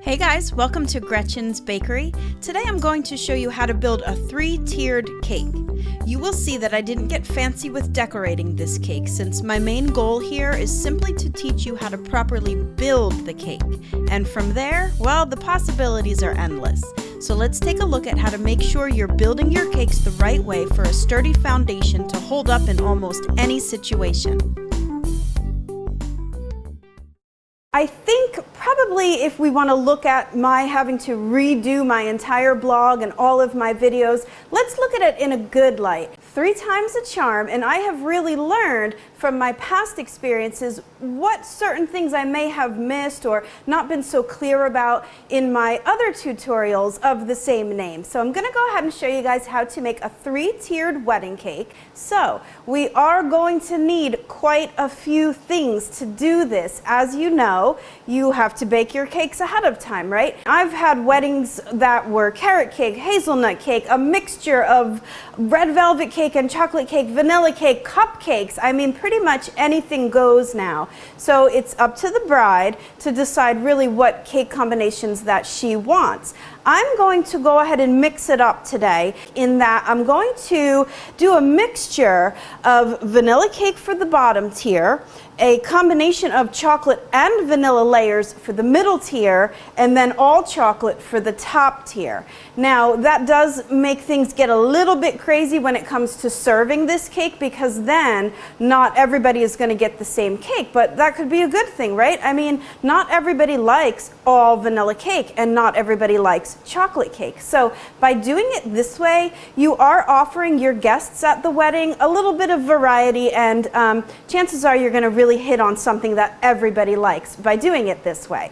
Hey guys, welcome to Gretchen's Bakery. Today I'm going to show you how to build a 3-tiered cake. You will see that I didn't get fancy with decorating this cake since my main goal here is simply to teach you how to properly build the cake. And from there, well, the possibilities are endless. So let's take a look at how to make sure you're building your cakes the right way for a sturdy foundation to hold up in almost any situation. I think probably if we want to look at my having to redo my entire blog and all of my videos, let's look at it in a good light. 3 times a charm, and I have really learned from my past experiences what certain things I may have missed or not been so clear about in my other tutorials of the same name. So I'm going to go ahead and show you guys how to make a 3-tiered wedding cake. So we are going to need quite a few things to do this. As you know, you have to bake your cakes ahead of time, right? I've had weddings that were carrot cake, hazelnut cake, a mixture of red velvet cake and chocolate cake, vanilla cake, cupcakes. I mean, pretty much anything goes now. So it's up to the bride to decide really what cake combinations that she wants. I'm going to go ahead and mix it up today in that I'm going to do a mixture of vanilla cake for the bottom tier, a combination of chocolate and vanilla layers for the middle tier, and then all chocolate for the top tier. Now that does make things get a little bit crazy when it comes to serving this cake, because then not everybody is going to get the same cake, but that could be a good thing, right? I mean, not everybody likes all vanilla cake and not everybody likes chocolate cake. So by doing it this way, you are offering your guests at the wedding a little bit of variety, and chances are you're going to really hit on something that everybody likes by doing it this way.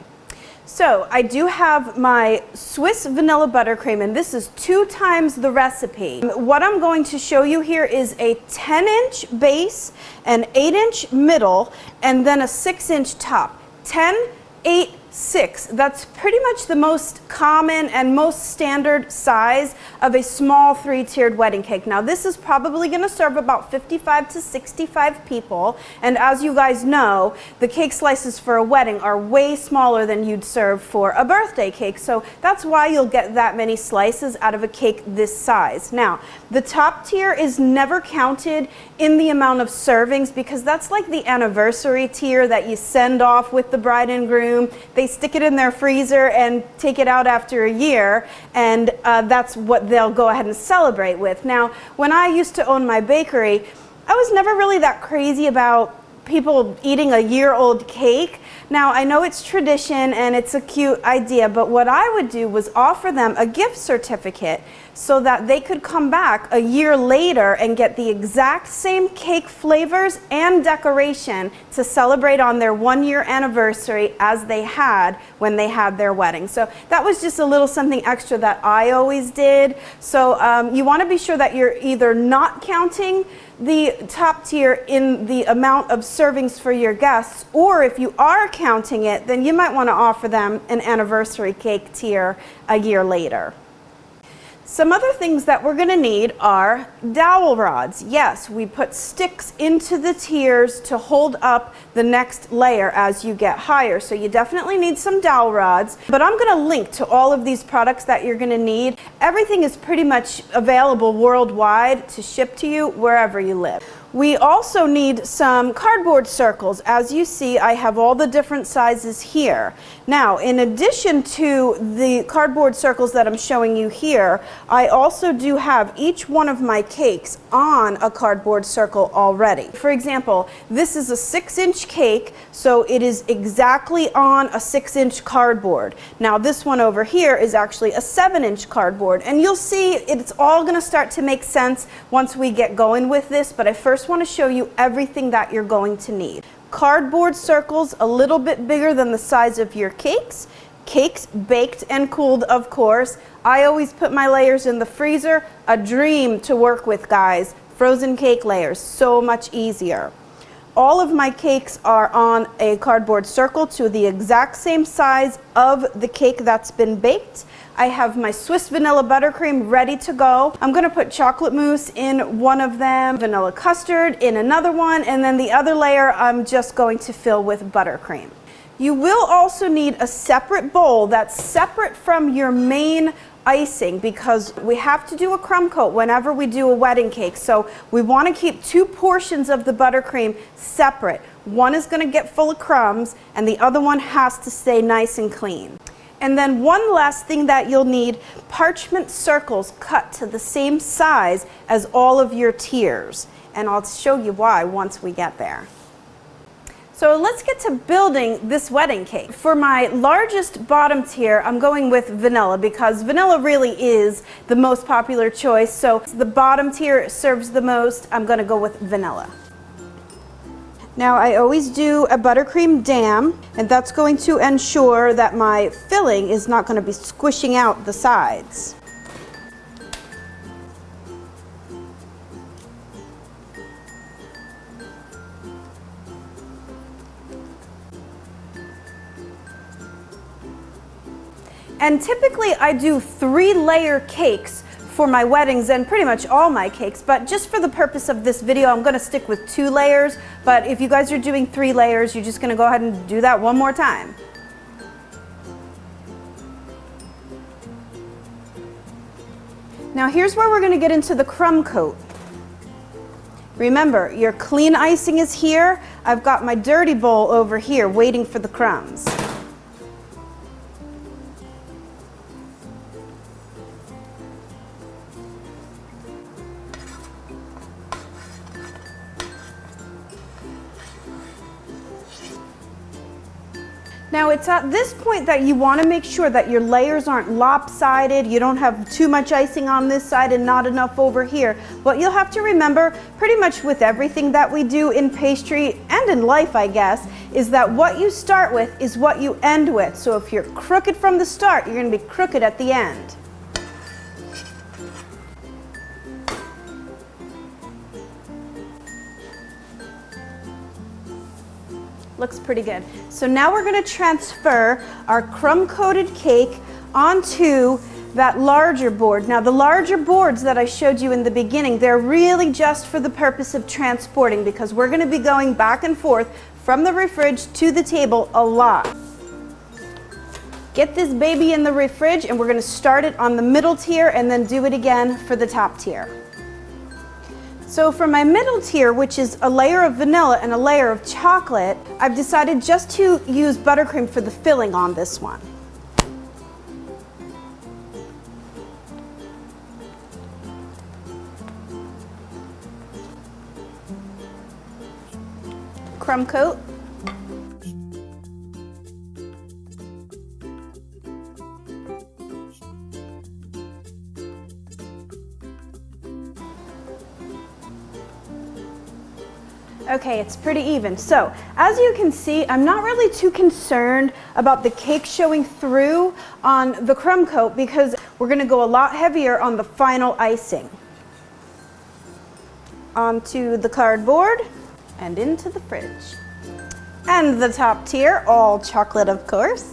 So I do have my Swiss vanilla buttercream, and this is 2 times the recipe. What I'm going to show you here is a 10-inch base, an 8-inch middle, and then a 6-inch top. 10, 8, 6. That's pretty much the most common and most standard size of a small 3-tiered wedding cake. Now this is probably going to serve about 55 to 65 people, and as you guys know, the cake slices for a wedding are way smaller than you'd serve for a birthday cake, so that's why you'll get that many slices out of a cake this size. Now the top tier is never counted in the amount of servings because that's like the anniversary tier that you send off with the bride and groom. They stick it in their freezer and take it out after a year, and that's what they'll go ahead and celebrate with. Now, when I used to own my bakery, I was never really that crazy about people eating a year-old cake. Now, I know it's tradition and it's a cute idea, but what I would do was offer them a gift certificate so that they could come back a year later and get the exact same cake flavors and decoration to celebrate on their 1-year anniversary as they had when they had their wedding. So that was just a little something extra that I always did. So you want to be sure that you're either not counting the top tier in the amount of servings for your guests, or if you are counting it, then you might want to offer them an anniversary cake tier a year later. Some other things that we're going to need are dowel rods. Yes, we put sticks into the tiers to hold up the next layer as you get higher. So you definitely need some dowel rods, but I'm going to link to all of these products that you're going to need. Everything is pretty much available worldwide to ship to you wherever you live. We also need some cardboard circles. As you see, I have all the different sizes here. Now, in addition to the cardboard circles that I'm showing you here, I also do have each one of my cakes on a cardboard circle already. For example, this is a 6-inch cake, so it is exactly on a 6-inch cardboard. Now, this one over here is actually a 7-inch cardboard, and you'll see it's all going to start to make sense once we get going with this, but I first want to show you everything that you're going to need. Cardboard circles a little bit bigger than the size of your cakes. Cakes baked and cooled, of course. I always put my layers in the freezer. A dream to work with, guys. Frozen cake layers, so much easier. All of my cakes are on a cardboard circle to the exact same size of the cake that's been baked. I have my Swiss vanilla buttercream ready to go. I'm going to put chocolate mousse in one of them, vanilla custard in another one, and then the other layer I'm just going to fill with buttercream. You will also need a separate bowl that's separate from your main icing, because we have to do a crumb coat whenever we do a wedding cake. So we want to keep two portions of the buttercream separate. One is going to get full of crumbs and the other one has to stay nice and clean. And then one last thing that you'll need, parchment circles cut to the same size as all of your tiers. And I'll show you why once we get there. So let's get to building this wedding cake. For my largest bottom tier, I'm going with vanilla because vanilla really is the most popular choice. So the bottom tier serves the most. I'm going to go with vanilla. Now I always do a buttercream dam, and that's going to ensure that my filling is not going to be squishing out the sides. And typically I do 3-layer cakes for my weddings and pretty much all my cakes, but just for the purpose of this video, I'm gonna stick with 2 layers. But if you guys are doing 3 layers, you're just gonna go ahead and do that one more time. Now here's where we're gonna get into the crumb coat. Remember, your clean icing is here. I've got my dirty bowl over here waiting for the crumbs. Now it's at this point that you want to make sure that your layers aren't lopsided, you don't have too much icing on this side and not enough over here. What you'll have to remember, pretty much with everything that we do in pastry and in life, I guess, is that what you start with is what you end with. So if you're crooked from the start, you're going to be crooked at the end. Looks pretty good. So now we're going to transfer our crumb-coated cake onto that larger board. Now the larger boards that I showed you in the beginning, they're really just for the purpose of transporting, because we're going to be going back and forth from the fridge to the table a lot. Get this baby in the fridge and we're going to start it on the middle tier and then do it again for the top tier. So for my middle tier, which is a layer of vanilla and a layer of chocolate, I've decided just to use buttercream for the filling on this one. Crumb coat. Okay, it's pretty even. So, as you can see, I'm not really too concerned about the cake showing through on the crumb coat because we're going to go a lot heavier on the final icing. Onto the cardboard and into the fridge. And the top tier, all chocolate, of course.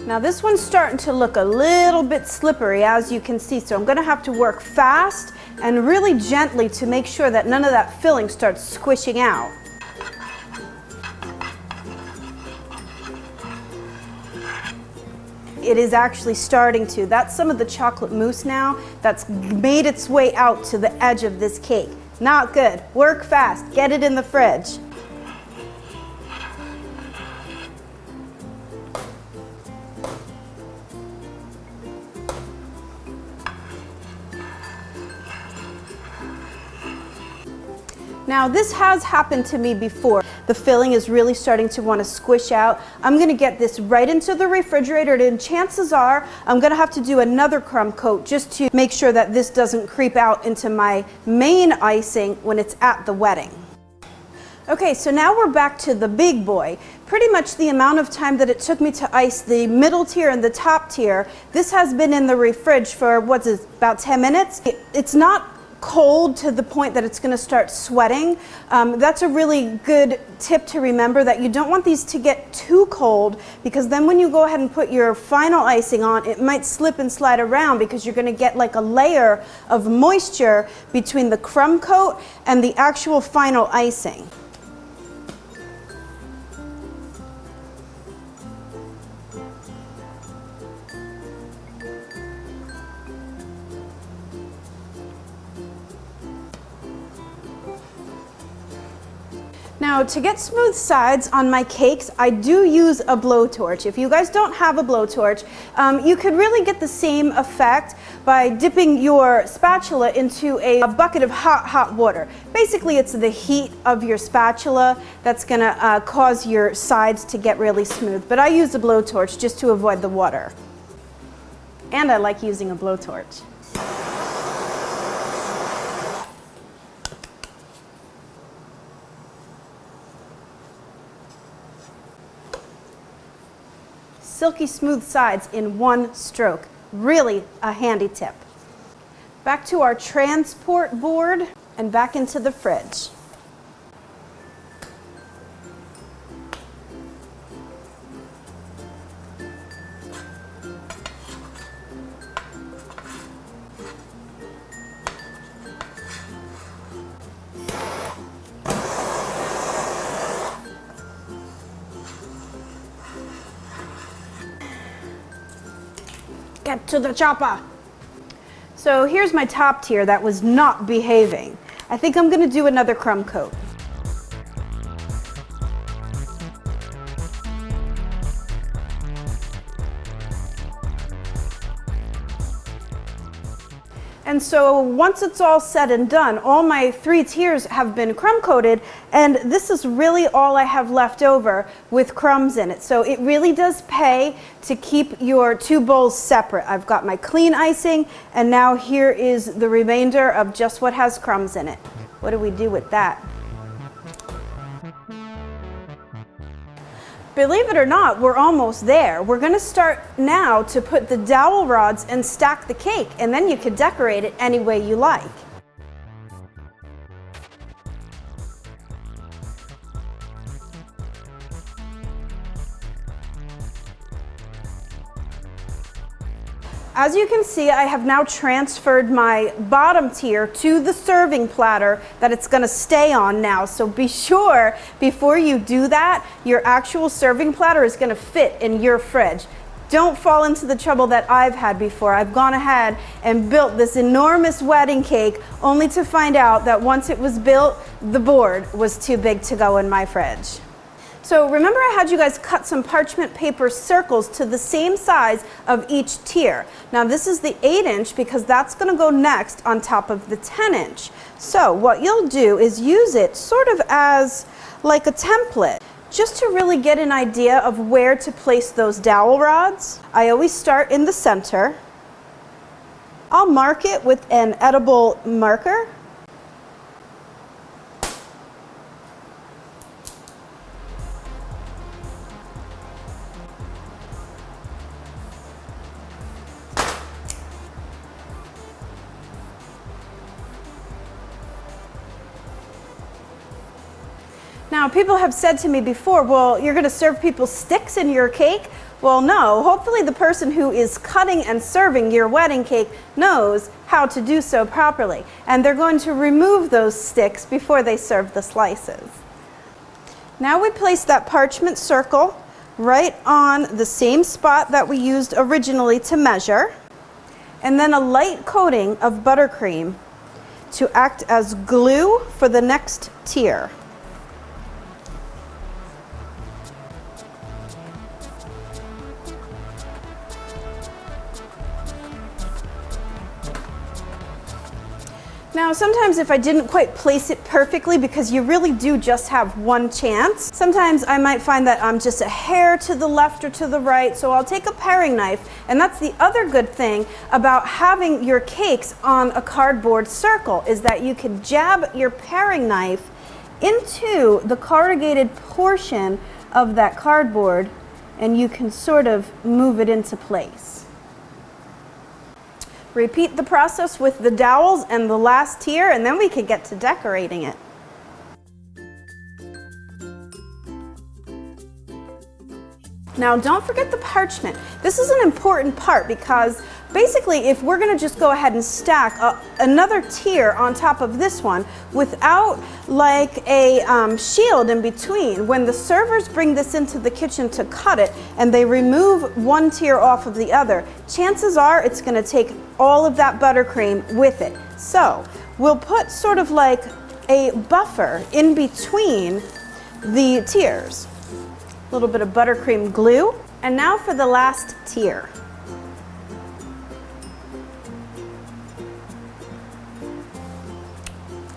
Now this one's starting to look a little bit slippery, as you can see, so I'm going to have to work fast and really gently to make sure that none of that filling starts squishing out. It is actually starting to. That's some of the chocolate mousse now that's made its way out to the edge of this cake. Not good. Work fast. Get it in the fridge. Now this has happened to me before. The filling is really starting to want to squish out. I'm going to get this right into the refrigerator, and chances are I'm going to have to do another crumb coat just to make sure that this doesn't creep out into my main icing when it's at the wedding. Okay, so now we're back to the big boy. Pretty much the amount of time that it took me to ice the middle tier and the top tier, this has been in the fridge for, about 10 minutes. It's not cold to the point that it's going to start sweating. That's a really good tip to remember, that you don't want these to get too cold, because then when you go ahead and put your final icing on, it might slip and slide around because you're going to get like a layer of moisture between the crumb coat and the actual final icing. Now, to get smooth sides on my cakes, I do use a blowtorch. If you guys don't have a blowtorch, you could really get the same effect by dipping your spatula into a bucket of hot water. Basically, it's the heat of your spatula that's going to cause your sides to get really smooth. But I use a blowtorch just to avoid the water. And I like using a blowtorch. Silky smooth sides in one stroke. Really a handy tip. Back to our transport board and back into the fridge. Get to the chopper. So here's my top tier that was not behaving. I think I'm going to do another crumb coat. And so once it's all said and done, all my 3 tiers have been crumb coated, and this is really all I have left over with crumbs in it. So it really does pay to keep your 2 bowls separate. I've got my clean icing, and now here is the remainder of just what has crumbs in it. What do we do with that? Believe it or not, we're almost there. We're going to start now to put the dowel rods and stack the cake, and then you can decorate it any way you like. As you can see, I have now transferred my bottom tier to the serving platter that it's going to stay on now. So be sure before you do that, your actual serving platter is going to fit in your fridge. Don't fall into the trouble that I've had before. I've gone ahead and built this enormous wedding cake only to find out that once it was built, the board was too big to go in my fridge. So remember, I had you guys cut some parchment paper circles to the same size of each tier. Now this is the 8-inch because that's going to go next on top of the 10-inch. So what you'll do is use it sort of as like a template, just to really get an idea of where to place those dowel rods. I always start in the center. I'll mark it with an edible marker. Now, people have said to me before, well, you're going to serve people sticks in your cake? Well, no. Hopefully the person who is cutting and serving your wedding cake knows how to do so properly. And they're going to remove those sticks before they serve the slices. Now we place that parchment circle right on the same spot that we used originally to measure. And then a light coating of buttercream to act as glue for the next tier. Now, sometimes if I didn't quite place it perfectly, because you really do just have one chance, sometimes I might find that I'm just a hair to the left or to the right, so I'll take a paring knife, and that's the other good thing about having your cakes on a cardboard circle, is that you can jab your paring knife into the corrugated portion of that cardboard, and you can sort of move it into place. Repeat the process with the dowels and the last tier, and then we can get to decorating it. Now don't forget the parchment. This is an important part because basically if we're going to just go ahead and stack another tier on top of this one without like a shield in between, when the servers bring this into the kitchen to cut it and they remove one tier off of the other, chances are it's going to take all of that buttercream with it. So we'll put sort of like a buffer in between the tiers. A little bit of buttercream glue. And now for the last tier.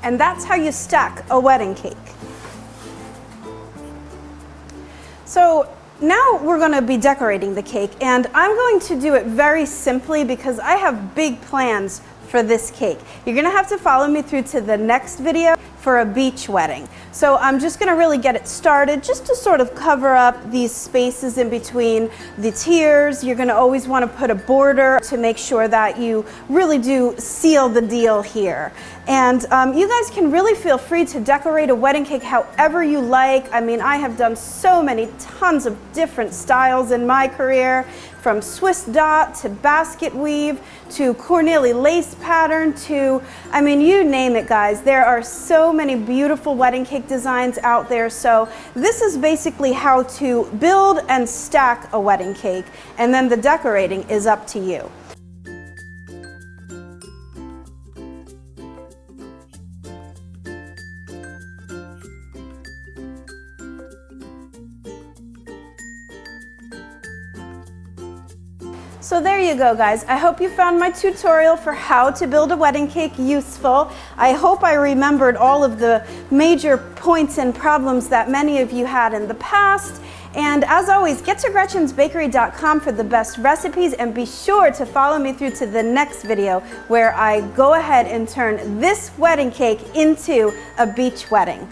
And that's how you stack a wedding cake. So now we're going to be decorating the cake, and I'm going to do it very simply because I have big plans for this cake. You're going to have to follow me through to the next video for a beach wedding. So I'm just going to really get it started just to sort of cover up these spaces in between the tiers. You're going to always want to put a border to make sure that you really do seal the deal here. And you guys can really feel free to decorate a wedding cake however you like. I mean, I have done so many tons of different styles in my career, from Swiss dot to basket weave to corneli lace pattern to, I mean, you name it, guys. There are so many beautiful wedding cake designs out there. So this is basically how to build and stack a wedding cake, and then the decorating is up to you. So there you go, guys. I hope you found my tutorial for how to build a wedding cake useful. I hope I remembered all of the major points and problems that many of you had in the past. And as always, get to GretchensBakery.com for the best recipes, and be sure to follow me through to the next video where I go ahead and turn this wedding cake into a beach wedding.